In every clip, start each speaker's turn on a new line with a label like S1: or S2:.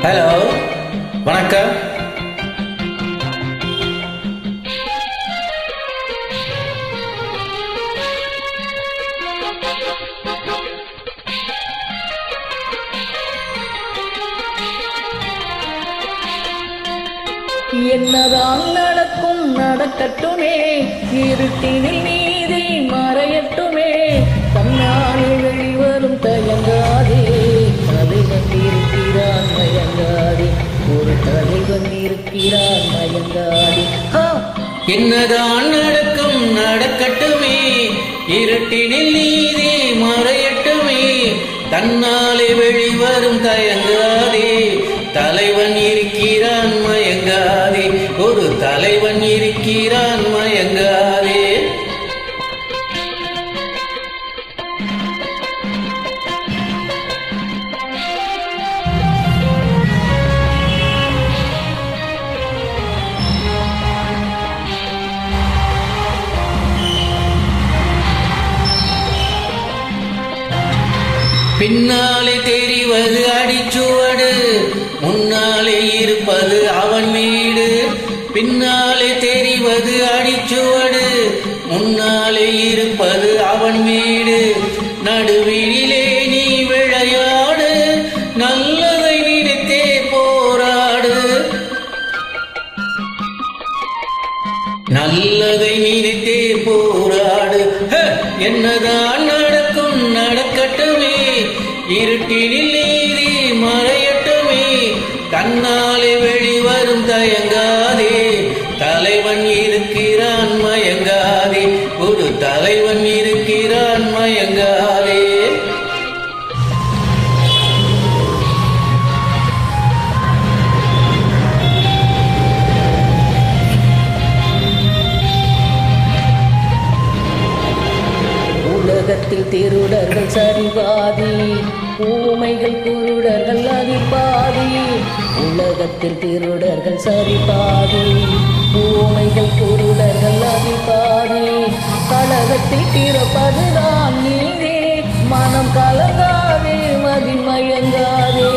S1: Hello, வணக்கம்.
S2: என்னதான் நடக்கும் நடக்கட்டுமே, இருட்டினில் நீதி மறையட்டுமே, தன்னாலே வெளிவரும் தயங்காதே, தலைவன் இருக்கிறான் மயங்காதே, ஒரு தலைவன் இருக்கிறான் மயங்காதே.
S1: என்னதான் நடக்கும் நடக்கட்டுமே, இருட்டினில் நீதி மறையட்டுமே, தன்னாலே வெளிவரும் தயங்காதே, தலைவன் இருக்கிறான் மயங்காதே, ஒரு தலைவன் இருக்கிறான் மயங்காதே. பின்னாலே தெரிவது அடிச்சுவடு, முன்னாலே இருப்பது அவன் வீடு. பின்னாலே தெரிவது அடிச்சுவடு, முன்னாலே இருப்பது அவன் வீடு. நடுவிலே நீ விளையாடு, நல்லதை நினைத்தே போராடு, நல்லதை நினைத்தே போராடு. என்னதான் நடக்கும் நடக்கட்டுமே, இருட்டினில் நீதி மறையட்டுமே, தன்னாலே வெளிவரும் தயங்காதே, தலைவன் இருக்கிறான் மயங்காதே, ஒரு தலைவன் இருக்கிறான் மயங்காதே.
S2: உலகத்தில் திருடர்கள் சரிபாதி, ஊமைகள் குருடர்கள் அதிபாதி. உலகத்தில் திருடர்கள் சரிபாதி, ஊமைகள் குருடர்கள் அதிபாதி. கலகத்தில் பிறப்பதுதான் நீதே, மனம் கலங்காதே, மதிமயங்காதே,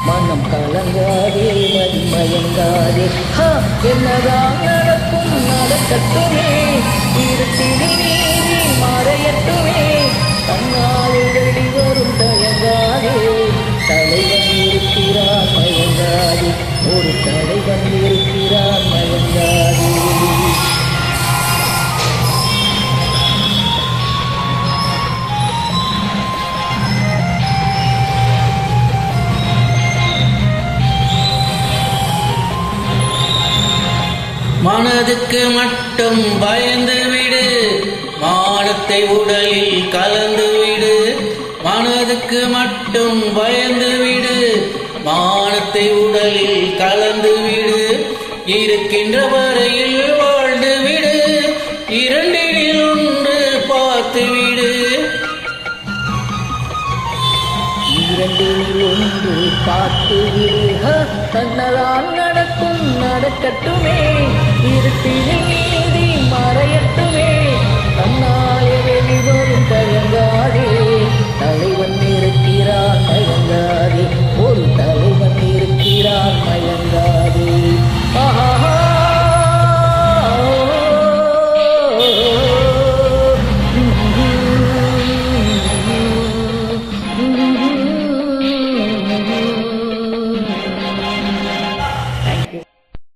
S2: மனம் கலங்காதே, மதிமயங்காதே. என்னதான் நடக்கும் நடக்கட்டுமே, இருட்டினில் நீதி மறையட்டுமே, தன்னால் வெளிவரும் தயங்காதே, தலைவன் இருக்கிறான் மயங்காதே, ஒரு தலைவன் இருக்கிறான் மயங்காதே.
S1: மனதுக்கு மட்டும் பயந்து விடு, மானத்தை உடலில் கலந்து விடு. மனதுக்கு மட்டும் பயந்து விடு, மானத்தை உடலில் கலந்து விடு. இருக்கின்ற வரையில் வாழ்ந்து விடு, இரண்டினில் ஒன்று பார்த்து விடு,
S2: இரண்டினில் ஒன்று பார்த்து விடு. தன்னலால் நடக்கும் நடக்கட்டுமே, இருட்டினில் நீதி மறையட்டுமே, தன்னாலே வெளிவரும் தயங்காதே,